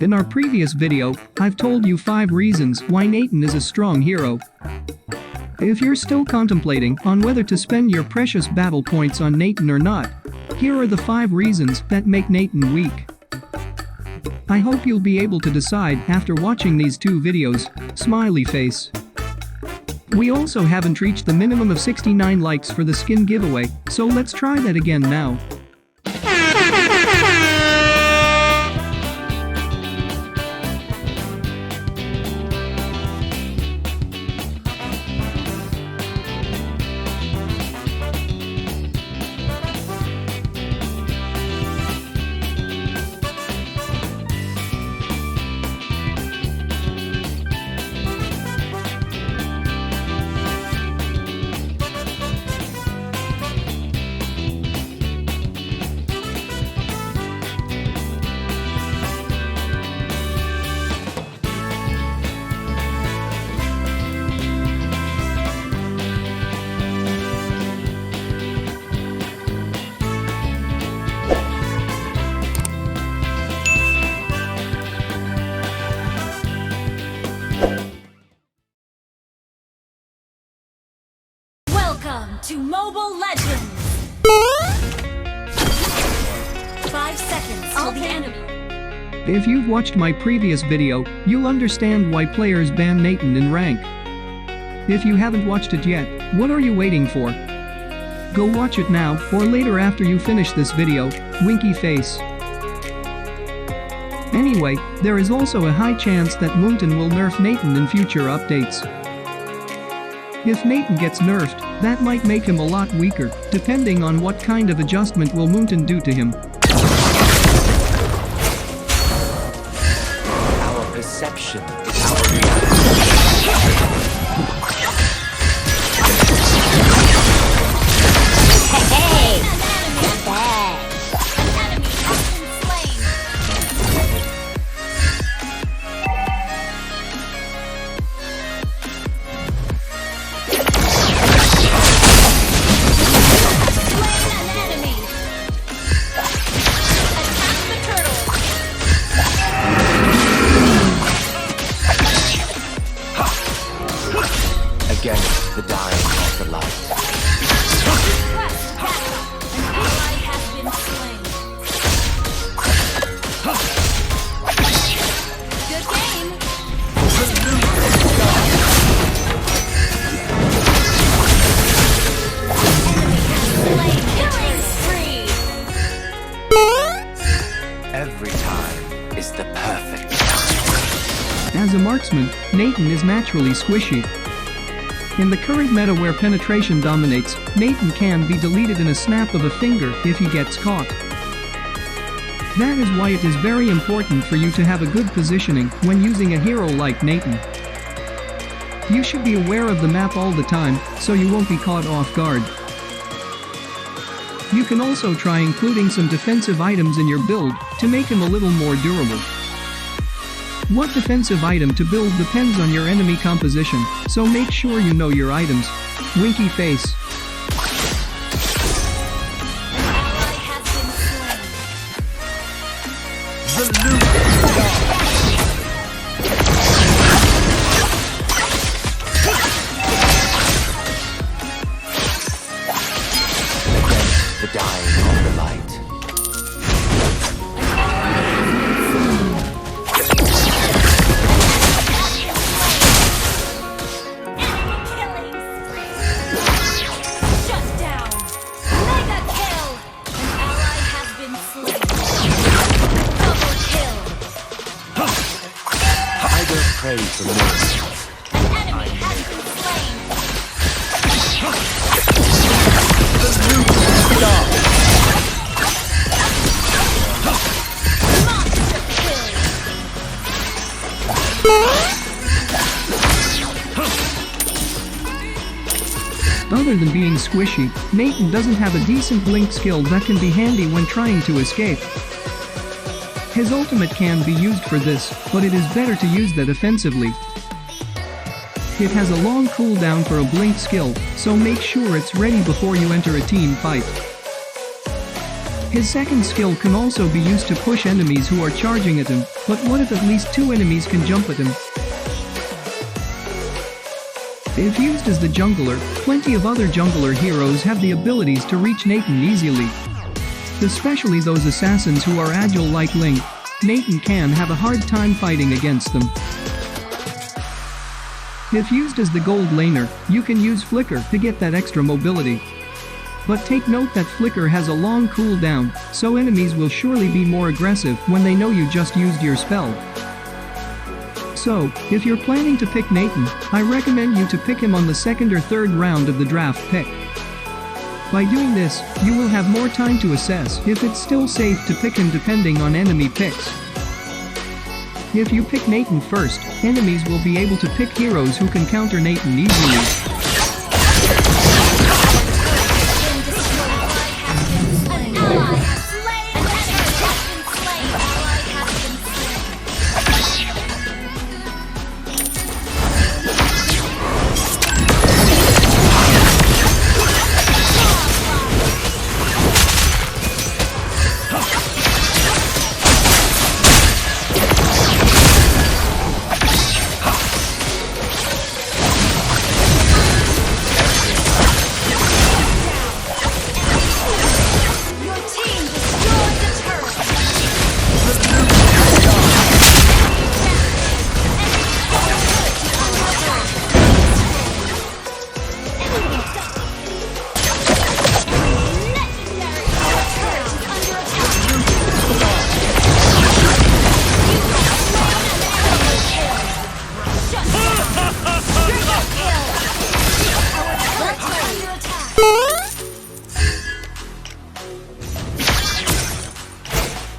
In our previous video, I've told you 5 reasons why Natan is a strong hero. If you're still contemplating on whether to spend your precious battle points on Natan or not, here are the 5 reasons that make Natan weak. I hope you'll be able to decide after watching these 2 videos, smiley face. We also haven't reached the minimum of 69 likes for the skin giveaway, so let's try that again now. Welcome to Mobile Legends! 5 seconds till the enemy. If you've watched my previous video, you'll understand why players ban Natan in rank. If you haven't watched it yet, what are you waiting for? Go watch it now, or later after you finish this video, winky face. Anyway, there is also a high chance that Natan will nerf Natan in future updates. If Natan gets nerfed, that might make him a lot weaker, depending on what kind of adjustment will Natan do to him. Our perception is our reality. Hey! Not bad! An enemy has been slain! Against the dying of the light. Request backup! An ally has been slain. Good game! Enemy has slain. Killing spree! Every time is the perfect time. As a marksman, Natan is naturally squishy. In the current meta where penetration dominates, Natan can be deleted in a snap of a finger if he gets caught. That is why it is very important for you to have a good positioning when using a hero like Natan. You should be aware of the map all the time, so you won't be caught off guard. You can also try including some defensive items in your build to make him a little more durable. What defensive item to build depends on your enemy composition, so make sure you know your items. Winky face. An ally has been slain. Against the dying of the light. Pray for miracles. An enemy has been slain. The new star. Monster kill. Other than being squishy, Natan doesn't have a decent blink skill that can be handy when trying to escape. His ultimate can be used for this, but it is better to use that offensively. It has a long cooldown for a blink skill, so make sure it's ready before you enter a team fight. His second skill can also be used to push enemies who are charging at him, but what if at least 2 enemies can jump at him? If used as the jungler, plenty of other jungler heroes have the abilities to reach Natan easily. Especially those assassins who are agile like Link, Natan can have a hard time fighting against them. If used as the gold laner, you can use Flicker to get that extra mobility. But take note that Flicker has a long cooldown, so enemies will surely be more aggressive when they know you just used your spell. So, if you're planning to pick Natan, I recommend you to pick him on the 2nd or 3rd round of the draft pick. By doing this, you will have more time to assess if it's still safe to pick him depending on enemy picks. If you pick Natan first, enemies will be able to pick heroes who can counter Natan easily.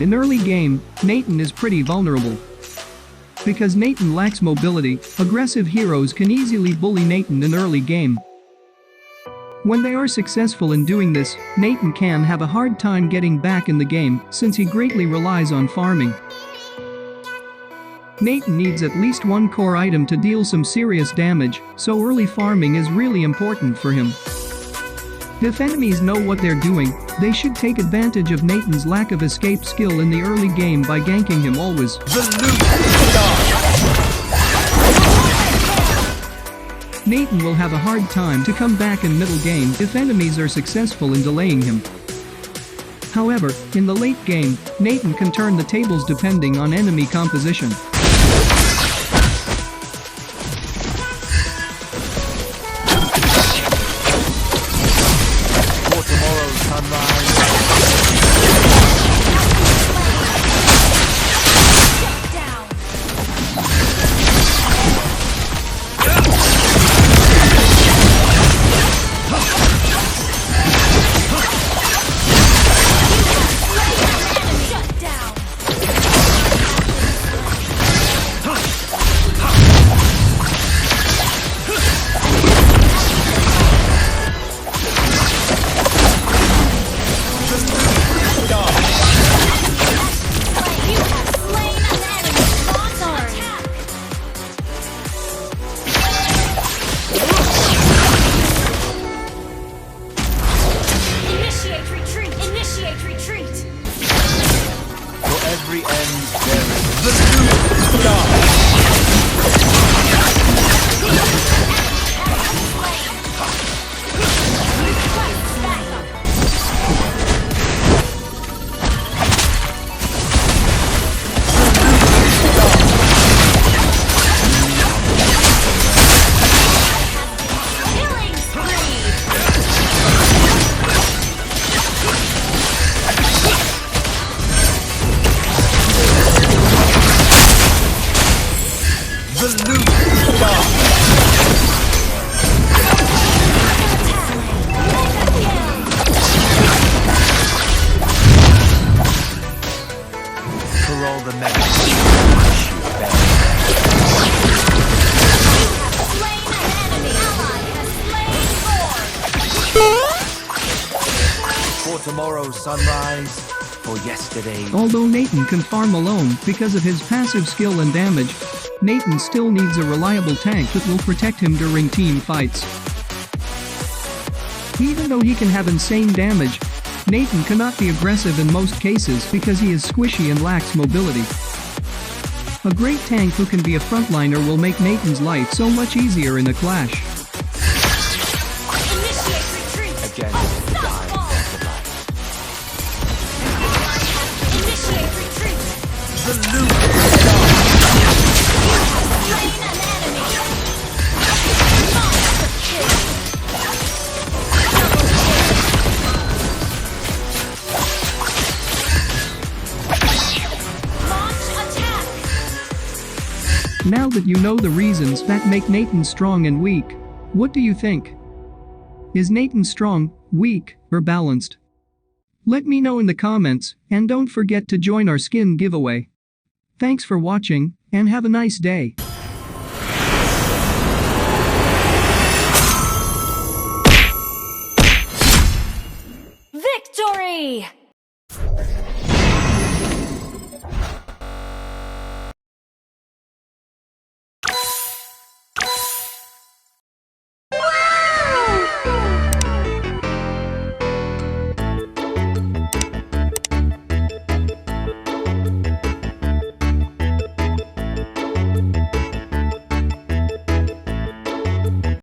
In early game, Natan is pretty vulnerable. Because Natan lacks mobility, aggressive heroes can easily bully Natan in early game. When they are successful in doing this, Natan can have a hard time getting back in the game since he greatly relies on farming. Natan needs at least 1 core item to deal some serious damage, so early farming is really important for him. If enemies know what they're doing, they should take advantage of Natan's lack of escape skill in the early game by ganking him always. Natan will have a hard time to come back in middle game if enemies are successful in delaying him. However, in the late game, Natan can turn the tables depending on enemy composition. every end there is the superstar. For tomorrow's sunrise, for yesterday. Although Natan can farm alone because of his passive skill and damage, Natan still needs a reliable tank that will protect him during team fights. Even though he can have insane damage, Natan cannot be aggressive in most cases because he is squishy and lacks mobility. A great tank who can be a frontliner will make Natan's life so much easier in a clash. Initiate retreat. Again, Unstoppable. Initiate retreat. the loop. Slain an enemy. Monster kill. Double kill. Launch attack. Now that you know the reasons that make Natan strong and weak, what do you think? Is Natan strong, weak, or balanced? Let me know in the comments, and don't forget to join our skin giveaway. Thanks for watching, and have a nice day.